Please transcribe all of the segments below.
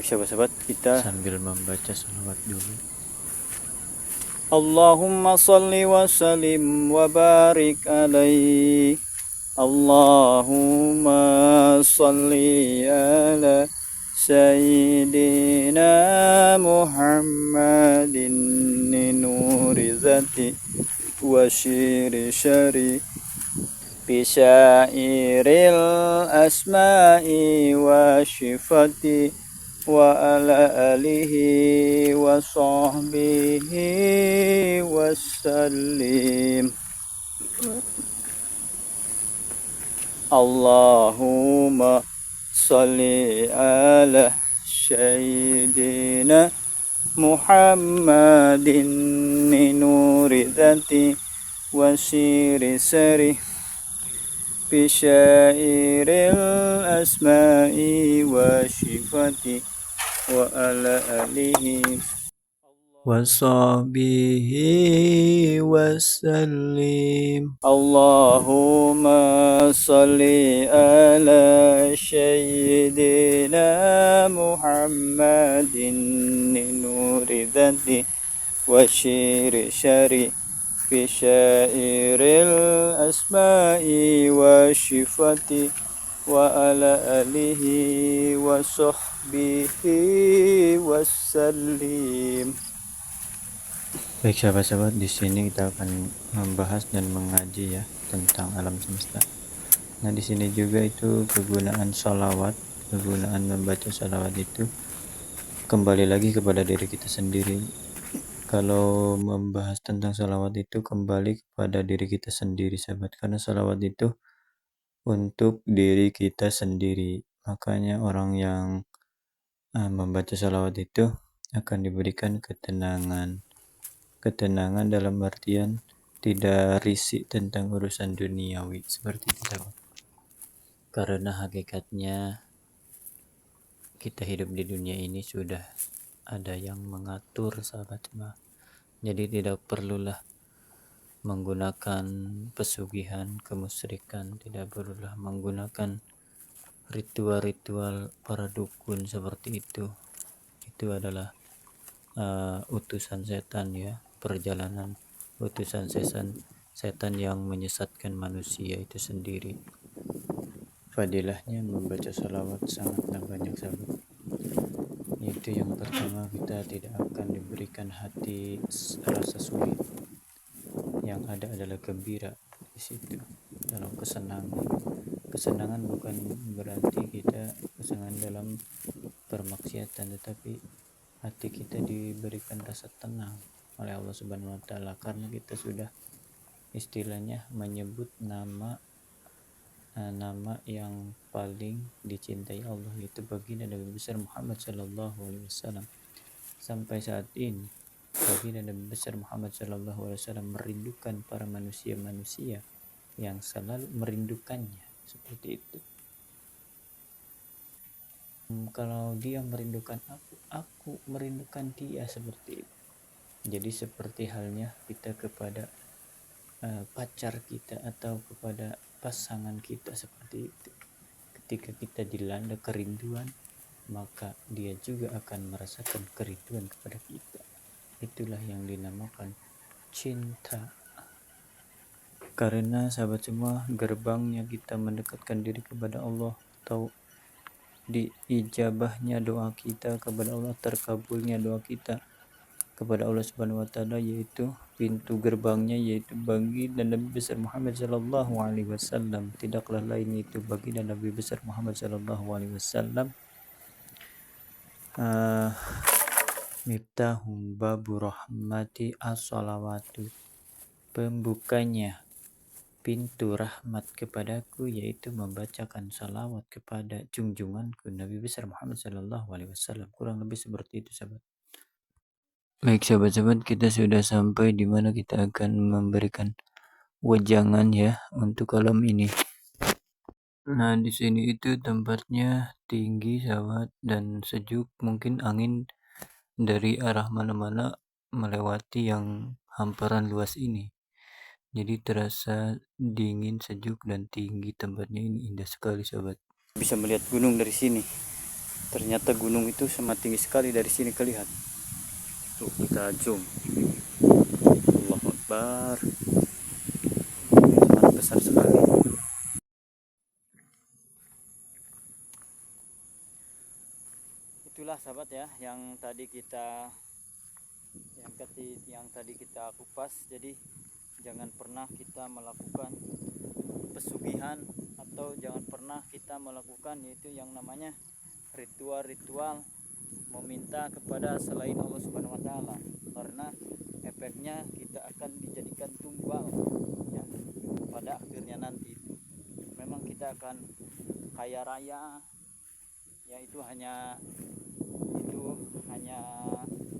sahabat-sahabat, kita sambil membaca salawat dulu. Allahumma salli wa sallim wa barik alaihi. Allahumma salli ala Sayyidina Muhammadin nuri zati wa syiri syari bisyairil asma'i wa syifati wa ala alihi wa sahbihi wa sallim. Allahumma salli ala Sayyidina Muhammadin nuri dhati wa siri sari bisyairil asma'i wa syifati wa ala alihi wa sahbihi wa sallim. Allahumma salli ala Sayyidina Muhammadin nuri dhati wa syiri syari bisyairil asma'i wa syifati wa ala alihi wa sahbihi wa sallim. Baik sahabat-sahabat, di sini kita akan membahas dan mengaji ya tentang alam semesta. Nah, di sini juga itu kegunaan salawat, kegunaan membaca salawat itu kembali lagi kepada diri kita sendiri. Kalau membahas tentang salawat itu kembali kepada diri kita sendiri sahabat, karena salawat itu untuk diri kita sendiri. Makanya orang yang membaca salawat itu akan diberikan ketenangan dalam artian tidak risih tentang urusan duniawi seperti itu. Karena hakikatnya kita hidup di dunia ini sudah ada yang mengatur sahabat semua. Jadi tidak perlulah menggunakan pesugihan, kemusyrikan, tidak perlulah menggunakan ritual-ritual para dukun seperti itu. Itu adalah utusan setan ya, perjalanan utusan setan yang menyesatkan manusia itu sendiri. Fadilahnya membaca salawat sangatlah banyak sahabat. Itu yang pertama, kita tidak akan diberikan hati rasa sulit. Yang ada adalah gembira di situ, dalam kesenangan bukan berarti kita kesenangan dalam permaksiatan, tetapi hati kita diberikan rasa tenang oleh Allah Subhanahu wa taala karena kita sudah istilahnya menyebut nama yang paling dicintai Allah, yaitu baginda Nabi besar Muhammad sallallahu alaihi wasallam. Sampai saat ini baginda Nabi besar Muhammad sallallahu alaihi wasallam merindukan para manusia-manusia yang selalu merindukannya seperti itu. Kalau dia merindukan aku merindukan dia, seperti itu. Jadi seperti halnya kita kepada pacar kita atau kepada pasangan kita seperti itu. Ketika kita dilanda kerinduan, maka dia juga akan merasakan kerinduan kepada kita. Itulah yang dinamakan cinta. Karena sahabat semua, gerbangnya kita mendekatkan diri kepada Allah atau diijabahnya doa kita kepada Allah, terkabulnya doa kita kepada Allah Subhanahu wa taala, yaitu pintu gerbangnya yaitu baginda Nabi besar Muhammad sallallahu alaihi wasallam. Tidaklah lain itu baginda Nabi besar Muhammad sallallahu alaihi wasallam. Miftahum babu rahmati as-salawatu, pembukanya pintu rahmat kepadaku yaitu membacakan salawat kepada junjunganku Nabi besar Muhammad sallallahu alaihi wasallam. Kurang lebih seperti itu sahabat. Baik sahabat-sahabat, kita sudah sampai di mana kita akan memberikan wejangan ya untuk alam ini. Nah, di sini itu tempatnya tinggi sahabat dan sejuk, mungkin angin dari arah mana-mana melewati yang hamparan luas ini. Jadi terasa dingin, sejuk dan tinggi tempatnya ini, indah sekali sahabat. Bisa melihat gunung dari sini. Ternyata gunung itu sangat tinggi sekali, dari sini kelihatan. Tuh, kita zoom. Allahu Akbar. Sangat besar sekali. Itulah sahabat ya, yang tadi kita kupas. Jadi jangan pernah kita melakukan pesugihan, atau jangan pernah kita melakukan yaitu yang namanya ritual-ritual meminta kepada selain Allah Subhanahu wa taala, karena efeknya kita akan dijadikan tumbal ya pada akhirnya nanti. Memang kita akan kaya raya ya, itu hanya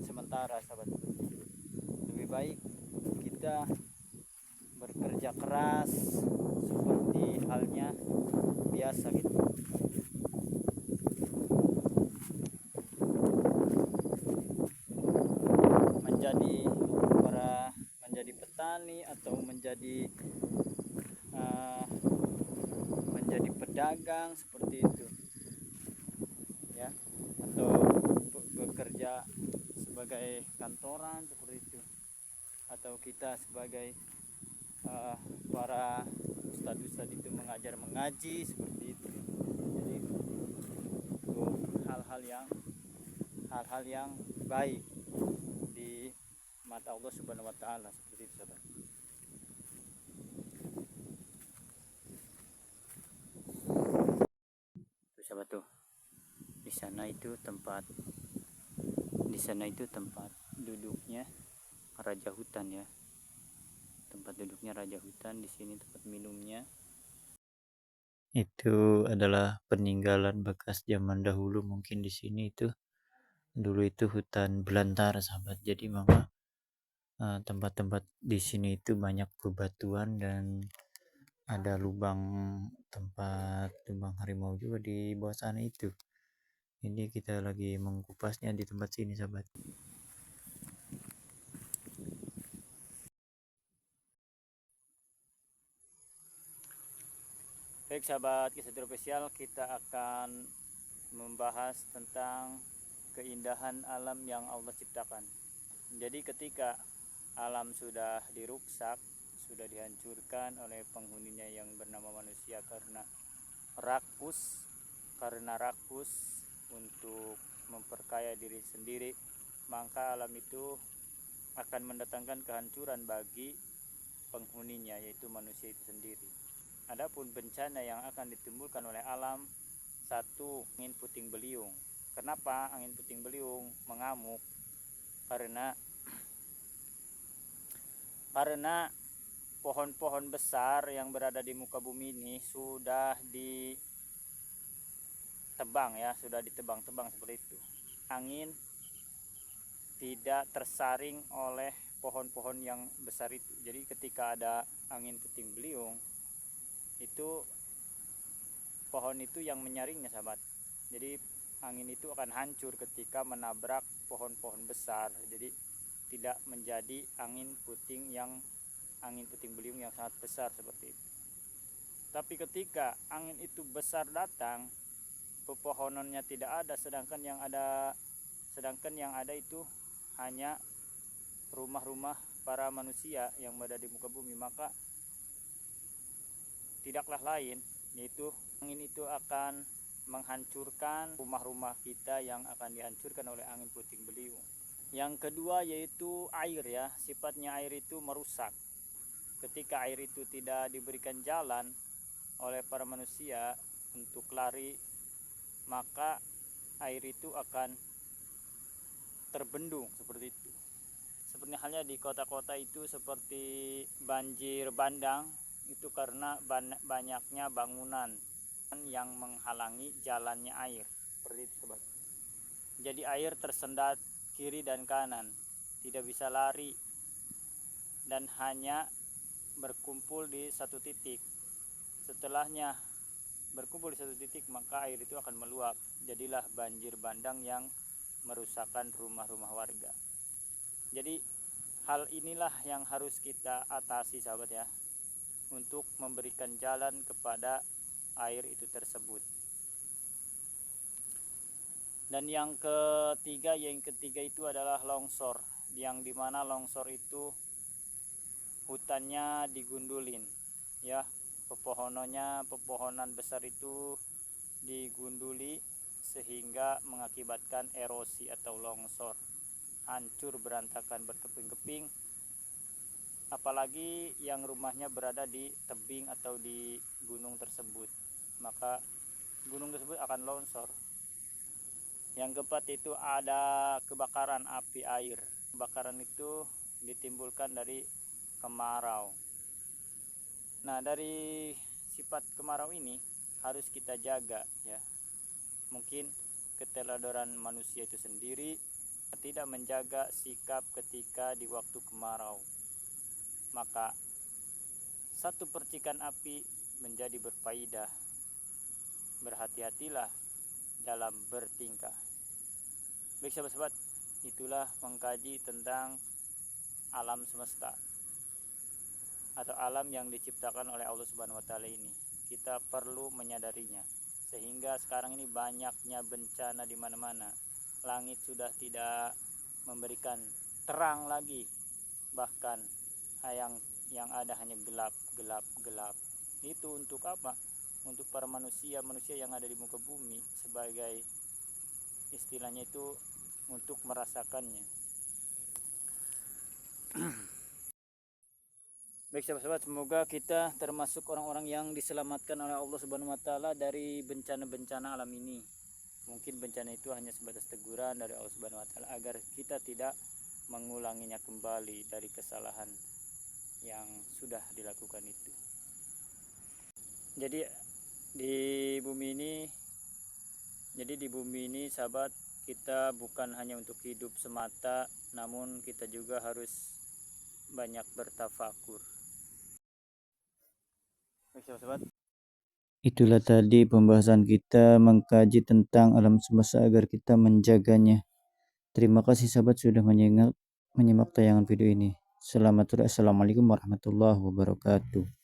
sementara sahabat. Lebih baik kita bekerja keras seperti halnya biasa gitu. Menjadi petani atau menjadi pedagang seperti itu ya, atau bekerja sebagai kantoran seperti itu, atau kita sebagai para ustadz itu mengaji seperti itu. Jadi itu hal-hal yang baik di mata Allah Subhanahu wa taala, seperti itu sahabat. Tuh sahabat tuh. Di sana itu tempat duduknya raja hutan ya. Tempat duduknya raja hutan, di sini tempat minumnya. Itu adalah peninggalan bekas zaman dahulu, mungkin di sini itu dulu itu hutan belantara sahabat. Jadi maka tempat-tempat di sini itu banyak bebatuan dan ada lubang harimau juga di bawah sana itu. Ini kita lagi mengkupasnya di tempat sini sahabat. Baik sahabat Kisah Spesial, kita akan membahas tentang keindahan alam yang Allah ciptakan. Jadi ketika alam sudah diruksak, sudah dihancurkan oleh penghuninya yang bernama manusia karena rakus untuk memperkaya diri sendiri, maka alam itu akan mendatangkan kehancuran bagi penghuninya, yaitu manusia itu sendiri. Adapun bencana yang akan ditimbulkan oleh alam, satu, angin puting beliung. Kenapa angin puting beliung mengamuk? Karena pohon-pohon besar yang berada di muka bumi ini sudah ditebang seperti itu. Angin tidak tersaring oleh pohon-pohon yang besar itu. Jadi ketika ada angin puting beliung, itu pohon itu yang menyaringnya sahabat. Jadi angin itu akan hancur ketika menabrak pohon-pohon besar. Jadi tidak menjadi angin puting beliung yang sangat besar seperti itu. Tapi ketika angin itu besar datang, pepohonannya tidak ada, sedangkan yang ada itu hanya rumah-rumah para manusia yang berada di muka bumi, maka tidaklah lain yaitu angin itu akan menghancurkan rumah-rumah kita yang akan dihancurkan oleh angin puting beliung. Yang kedua yaitu air ya, sifatnya air itu merusak. Ketika air itu tidak diberikan jalan oleh para manusia untuk lari, maka air itu akan terbendung seperti itu. Seperti halnya di kota-kota itu seperti banjir bandang, itu karena banyaknya bangunan yang menghalangi jalannya air seperti itu sobat. Jadi air tersendat kiri dan kanan, tidak bisa lari dan hanya berkumpul di satu titik. Setelahnya berkumpul di satu titik, maka air itu akan meluap. Jadilah banjir bandang yang merusakkan rumah-rumah warga. Jadi hal inilah yang harus kita atasi sahabat ya, untuk memberikan jalan kepada air itu tersebut. Dan yang ketiga itu adalah longsor, yang dimana longsor itu hutannya digundulin, ya, pepohonan besar itu digunduli sehingga mengakibatkan erosi atau longsor, hancur berantakan berkeping-keping, apalagi yang rumahnya berada di tebing atau di gunung tersebut, maka gunung tersebut akan longsor. Yang keempat itu ada kebakaran api air. Kebakaran itu ditimbulkan dari kemarau. Nah, dari sifat kemarau ini harus kita jaga, ya. Mungkin keteladoran manusia itu sendiri tidak menjaga sikap ketika di waktu kemarau. Maka satu percikan api menjadi berfaedah. Berhati-hatilah dalam bertingkah. Baik sahabat-sahabat, itulah mengkaji tentang alam semesta atau alam yang diciptakan oleh Allah Subhanahu wa taala ini. Kita perlu menyadarinya. Sehingga sekarang ini banyaknya bencana di mana-mana. Langit sudah tidak memberikan terang lagi. Bahkan yang ada hanya gelap. Itu untuk apa? Untuk para manusia yang ada di muka bumi, sebagai istilahnya itu untuk merasakannya. Baik sahabat-sahabat, semoga kita termasuk orang-orang yang diselamatkan oleh Allah Subhanahu wa taala dari bencana-bencana alam ini. Mungkin bencana itu hanya sebatas teguran dari Allah Subhanahu wa taala agar kita tidak mengulanginya kembali dari kesalahan yang sudah dilakukan itu. Jadi di bumi ini sahabat, kita bukan hanya untuk hidup semata, namun kita juga harus banyak bertafakur. Baik sahabat, Itulah tadi pembahasan kita mengkaji tentang alam semesta agar kita menjaganya. Terima kasih sahabat sudah menyimak tayangan video ini. Selamat sore. Assalamualaikum warahmatullahi wabarakatuh.